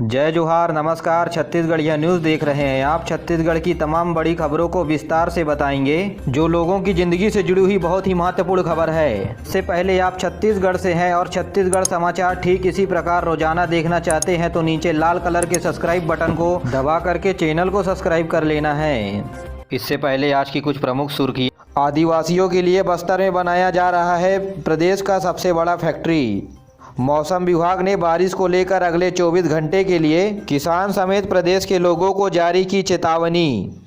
जय जोहार, नमस्कार। छत्तीसगढ़िया न्यूज़ देख रहे हैं आप। छत्तीसगढ़ की तमाम बड़ी खबरों को विस्तार से बताएंगे, जो लोगों की जिंदगी से जुड़ी हुई बहुत ही महत्वपूर्ण खबर है। इससे पहले आप छत्तीसगढ़ से हैं और छत्तीसगढ़ समाचार ठीक इसी प्रकार रोजाना देखना चाहते हैं तो नीचे लाल कलर के सब्सक्राइब बटन को दबा करके चैनल को सब्सक्राइब कर लेना है। इससे पहले आज की कुछ प्रमुख सुर्खियां। आदिवासियों के लिए बस्तर में बनाया जा रहा है प्रदेश का सबसे बड़ा फैक्ट्री। मौसम विभाग ने बारिश को लेकर अगले 24 घंटे के लिए किसान समेत प्रदेश के लोगों को जारी की चेतावनी।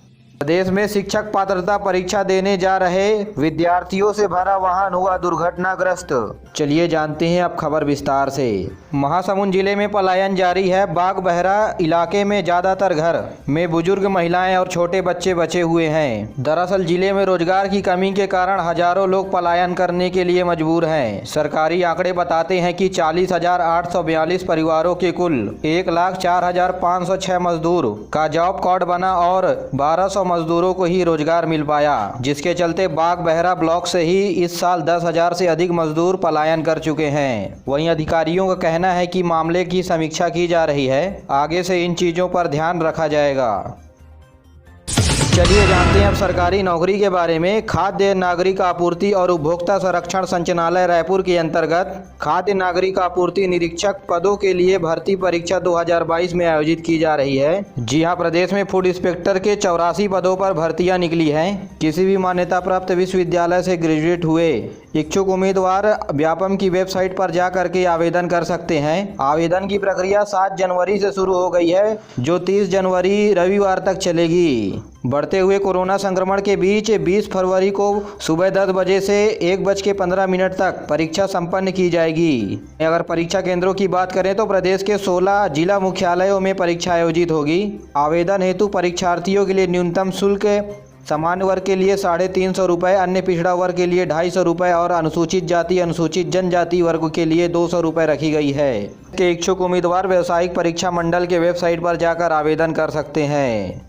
प्रदेश में शिक्षक पात्रता परीक्षा देने जा रहे विद्यार्थियों से भरा वाहन हुआ दुर्घटनाग्रस्त। चलिए जानते हैं अब खबर विस्तार से। महासमुंद जिले में पलायन जारी है। बागबहरा इलाके में ज्यादातर घर में बुजुर्ग महिलाएं और छोटे बच्चे बचे हुए हैं। दरअसल जिले में रोजगार की कमी के कारण हजारों लोग पलायन करने के लिए मजबूर हैं। सरकारी आंकड़े बताते हैं कि 40,842 परिवारों के कुल 1,04,506 मजदूर का जॉब कार्ड बना और 1200 मजदूरों को ही रोजगार मिल पाया, जिसके चलते बागबहरा ब्लॉक से ही इस साल 10,000 से अधिक मजदूर पलायन कर चुके हैं। वहीं अधिकारियों का कहना है कि मामले की समीक्षा की जा रही है। आगे से इन चीजों पर ध्यान रखा जाएगा। चलिए जानते हैं अब सरकारी नौकरी के बारे में। खाद्य नागरिक आपूर्ति और उपभोक्ता संरक्षण संचालनालय रायपुर के अंतर्गत खाद्य नागरिक आपूर्ति निरीक्षक पदों के लिए भर्ती परीक्षा 2022 में आयोजित की जा रही है। जी हां, प्रदेश में फूड इंस्पेक्टर के 84 पदों पर भर्तियां निकली हैं। किसी भी मान्यता प्राप्त विश्वविद्यालय से ग्रेजुएट हुए इच्छुक उम्मीदवार व्यापम की वेबसाइट पर जा करके आवेदन कर सकते हैं। आवेदन की प्रक्रिया 7 जनवरी से शुरू हो गई है, जो 30 जनवरी रविवार तक चलेगी। बढ़ते हुए कोरोना संक्रमण के बीच 20 फरवरी को सुबह 10 बजे से 1:15 तक परीक्षा संपन्न की जाएगी। अगर परीक्षा केंद्रों की बात करें तो प्रदेश के 16 जिला मुख्यालयों में परीक्षा आयोजित होगी। आवेदन हेतु परीक्षार्थियों के लिए न्यूनतम शुल्क सामान्य वर्ग के लिए 350 रुपये, अन्य पिछड़ा वर्ग के लिए 250 रुपये और अनुसूचित जाति अनुसूचित जनजाति वर्ग के लिए 200 रुपये रखी गई है। के इच्छुक उम्मीदवार व्यावसायिक परीक्षा मंडल के वेबसाइट पर जाकर आवेदन कर सकते हैं।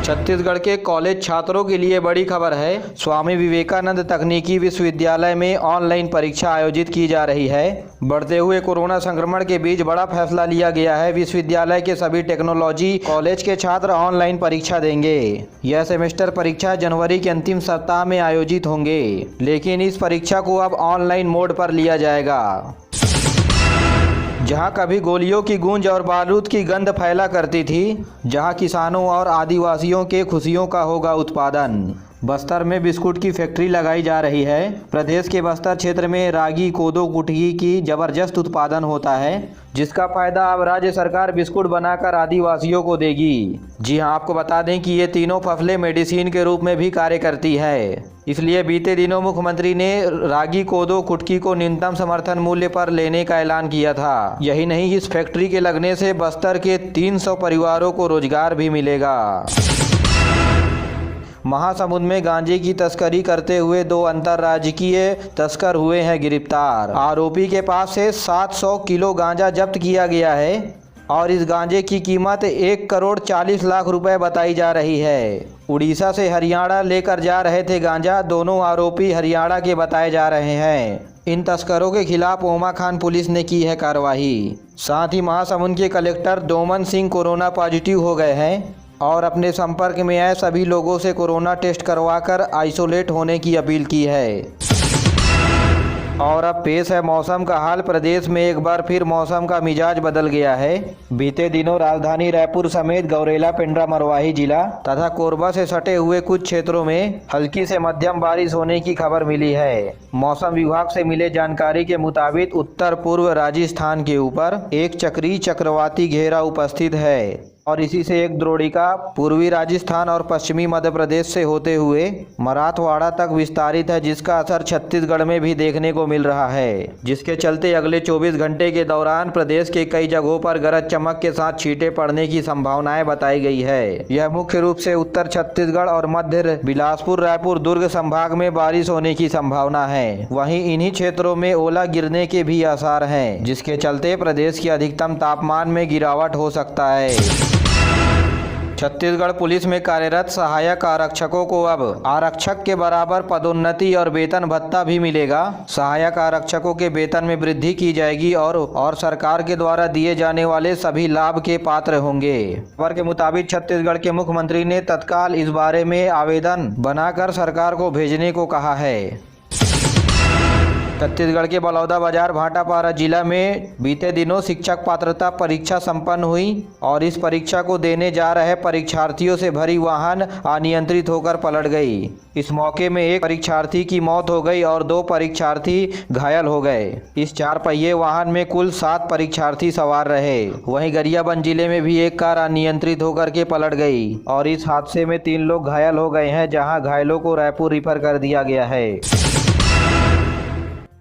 छत्तीसगढ़ के कॉलेज छात्रों के लिए बड़ी खबर है। स्वामी विवेकानंद तकनीकी विश्वविद्यालय में ऑनलाइन परीक्षा आयोजित की जा रही है। बढ़ते हुए कोरोना संक्रमण के बीच बड़ा फैसला लिया गया है। विश्वविद्यालय के सभी टेक्नोलॉजी कॉलेज के छात्र ऑनलाइन परीक्षा देंगे। यह सेमेस्टर परीक्षा जनवरी के अंतिम सप्ताह में आयोजित होंगे, लेकिन इस परीक्षा को अब ऑनलाइन मोड पर लिया जाएगा। जहां कभी गोलियों की गूंज और बारूद की गंध फैला करती थी, जहां किसानों और आदिवासियों के खुशियों का होगा उत्पादन। बस्तर में बिस्कुट की फैक्ट्री लगाई जा रही है। प्रदेश के बस्तर क्षेत्र में रागी, कोदो, कुटकी की जबरदस्त उत्पादन होता है, जिसका फायदा अब राज्य सरकार बिस्कुट बनाकर आदिवासियों को देगी। जी हां, आपको बता दें कि ये तीनों फसलें मेडिसिन के रूप में भी कार्य करती है। इसलिए बीते दिनों मुख्यमंत्री ने रागी, कोदो, कुटकी को न्यूनतम समर्थन मूल्य पर लेने का ऐलान किया था। यही नहीं, इस फैक्ट्री के लगने से बस्तर के 300 परिवारों को रोजगार भी मिलेगा। महासमुंद में गांजे की तस्करी करते हुए 2 अंतर्राज्यीय तस्कर हुए हैं गिरफ्तार। आरोपी के पास से 700 किलो गांजा जब्त किया गया है और इस गांजे की कीमत 1,40,00,000 रुपए बताई जा रही है। उड़ीसा से हरियाणा लेकर जा रहे थे गांजा। दोनों आरोपी हरियाणा के बताए जा रहे हैं। इन तस्करों के खिलाफ ओमाखान पुलिस ने की है कार्रवाई। साथ ही महासमुंद के collector Doman Singh corona positive हो गए हैं और अपने संपर्क में आए सभी लोगों से कोरोना टेस्ट करवाकर आइसोलेट होने की अपील की है। और अब पेश है मौसम का हाल। प्रदेश में एक बार फिर मौसम का मिजाज बदल गया है। बीते दिनों राजधानी रायपुर समेत गौरेला, पेंड्रा, मरवाही जिला तथा कोरबा से सटे हुए कुछ क्षेत्रों में हल्की से मध्यम बारिश होने की खबर मिली है। मौसम विभाग से मिले जानकारी के मुताबिक उत्तर पूर्व राजस्थान के ऊपर एक चक्रीय चक्रवाती घेरा उपस्थित है और इसी से एक द्रोणिका पूर्वी राजस्थान और पश्चिमी मध्य प्रदेश से होते हुए मराठवाड़ा तक विस्तारित है, जिसका असर छत्तीसगढ़ में भी देखने को मिल रहा है। जिसके चलते अगले 24 घंटे के दौरान प्रदेश के कई जगहों पर गरज चमक के साथ छींटे पड़ने की संभावनाएं बताई गई है। यह मुख्य रूप से उत्तर छत्तीसगढ़ और मध्य बिलासपुर, रायपुर, दुर्ग संभाग में बारिश होने की संभावना है। वहीं इन्हीं क्षेत्रों में ओला गिरने के भी आसार हैं, जिसके चलते प्रदेश के अधिकतम तापमान में गिरावट हो सकता है। छत्तीसगढ़ पुलिस में कार्यरत सहायक आरक्षकों को अब आरक्षक के बराबर पदोन्नति और वेतन भत्ता भी मिलेगा। सहायक आरक्षकों के वेतन में वृद्धि की जाएगी और सरकार के द्वारा दिए जाने वाले सभी लाभ के पात्र होंगे। खबर के मुताबिक छत्तीसगढ़ के मुख्यमंत्री ने तत्काल इस बारे में आवेदन बनाकर सरकार को भेजने को कहा है। छत्तीसगढ़ के बलौदाबाजार भाटापारा जिला में बीते दिनों शिक्षक पात्रता परीक्षा संपन्न हुई और इस परीक्षा को देने जा रहे परीक्षार्थियों से भरी वाहन अनियंत्रित होकर पलट गई। इस मौके में एक परीक्षार्थी की मौत हो गई और 2 परीक्षार्थी घायल हो गए। इस 4 पहिए वाहन में कुल 7 परीक्षार्थी सवार रहे। वहीं गरियाबंद जिले में भी एक कार अनियंत्रित होकर के पलट गई और इस हादसे में 3 लोग घायल हो गए हैं, जहां घायलों को रायपुर रिफर कर दिया गया है।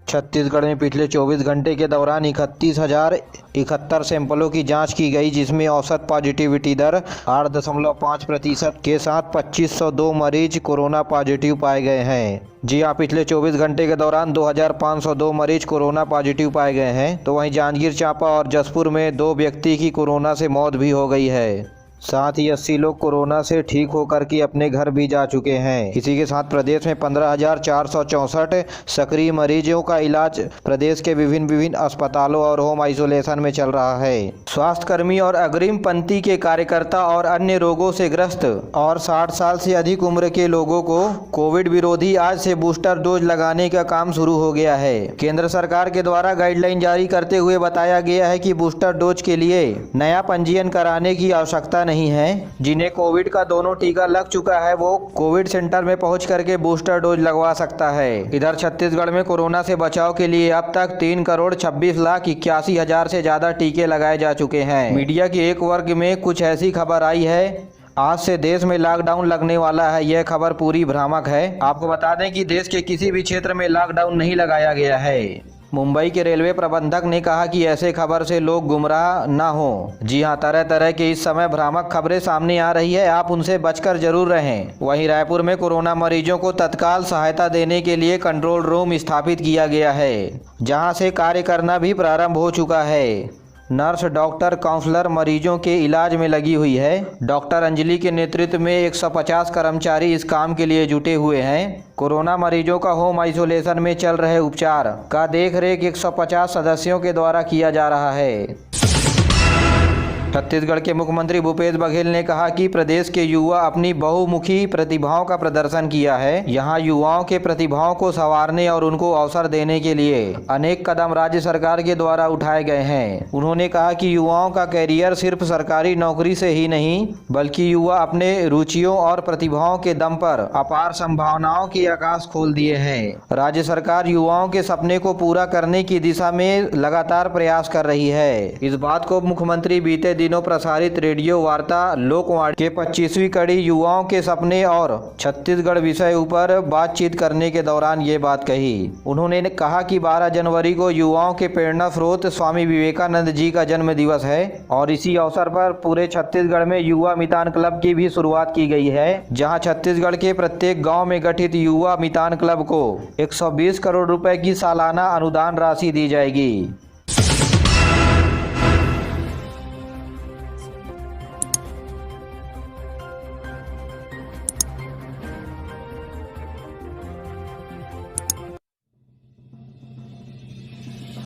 छत्तीसगढ़ में पिछले 24 घंटे के दौरान 31,071 सैंपलों की जांच की गई, जिसमें औसत पॉजिटिविटी दर 8.5% के साथ 2502 मरीज कोरोना पॉजिटिव पाए गए हैं। जी हाँ, पिछले 24 घंटे के दौरान 2502 मरीज कोरोना पॉजिटिव पाए गए हैं। तो वहीं जांजगीर चांपा और जसपुर में 2 व्यक्ति की कोरोना से मौत भी हो गई है। साथ ही 80 लोग कोरोना से ठीक होकर के अपने घर भी जा चुके हैं। इसी के साथ प्रदेश में 15,464 सक्रिय मरीजों का इलाज प्रदेश के विभिन्न अस्पतालों और होम आइसोलेशन में चल रहा है। स्वास्थ्यकर्मी और अग्रिम पंक्ति के कार्यकर्ता और अन्य रोगों से ग्रस्त और 60 साल से अधिक उम्र के लोगों को कोविड विरोधी आज से बूस्टर डोज लगाने का काम शुरू हो गया है। केंद्र सरकार के द्वारा गाइडलाइन जारी करते हुए बताया गया है कि बूस्टर डोज के लिए नया पंजीयन कराने की आवश्यकता नहीं है। जिन्हें कोविड का दोनों टीका लग चुका है वो कोविड सेंटर में पहुंच करके बूस्टर डोज लगवा सकता है। इधर छत्तीसगढ़ में कोरोना से बचाव के लिए अब तक 3,26,81,000 से ज्यादा टीके लगाए जा चुके हैं। मीडिया के एक वर्ग में कुछ ऐसी खबर आई है, आज से देश में लॉकडाउन लगने वाला है। यह खबर पूरी भ्रामक है। आपको बता दें कि देश के किसी भी क्षेत्र में लॉकडाउन नहीं लगाया गया है। मुंबई के रेलवे प्रबंधक ने कहा कि ऐसे खबर से लोग गुमराह ना हो। जी हां, तरह तरह के इस समय भ्रामक खबरें सामने आ रही है, आप उनसे बचकर जरूर रहें। वहीं रायपुर में कोरोना मरीजों को तत्काल सहायता देने के लिए कंट्रोल रूम स्थापित किया गया है, जहां से कार्य करना भी प्रारंभ हो चुका है। नर्स, डॉक्टर, काउंसलर मरीजों के इलाज में लगी हुई है। डॉक्टर अंजलि के नेतृत्व में 150 कर्मचारी इस काम के लिए जुटे हुए हैं। कोरोना मरीजों का होम आइसोलेशन में चल रहे उपचार का देखरेख 150 सदस्यों के द्वारा किया जा रहा है। छत्तीसगढ़ के मुख्यमंत्री भूपेश बघेल ने कहा कि प्रदेश के युवा अपनी बहुमुखी प्रतिभाओं का प्रदर्शन किया है। यहाँ युवाओं के प्रतिभाओं को संवारने और उनको अवसर देने के लिए अनेक कदम राज्य सरकार के द्वारा उठाए गए हैं। उन्होंने कहा कि युवाओं का कैरियर सिर्फ सरकारी नौकरी से ही नहीं, बल्कि युवा अपने रुचियों और प्रतिभाओं के दम पर अपार संभावनाओं के आकाश खोल दिए हैं। राज्य सरकार युवाओं के सपने को पूरा करने की दिशा में लगातार प्रयास कर रही है। इस बात को मुख्यमंत्री बीते दिनों प्रसारित रेडियो वार्ता लोकवाणी के 25वीं कड़ी युवाओं के सपने और छत्तीसगढ़ विषय ऊपर बातचीत करने के दौरान ये बात कही। उन्होंने कहा कि 12 जनवरी को युवाओं के प्रेरणा स्रोत स्वामी विवेकानंद जी का जन्म दिवस है और इसी अवसर पर पूरे छत्तीसगढ़ में युवा मितान क्लब की भी शुरुआत की गई है, जहां छत्तीसगढ़ के प्रत्येक गाँव में गठित युवा मितान क्लब को 120 करोड़ रुपए की सालाना अनुदान राशि दी जाएगी।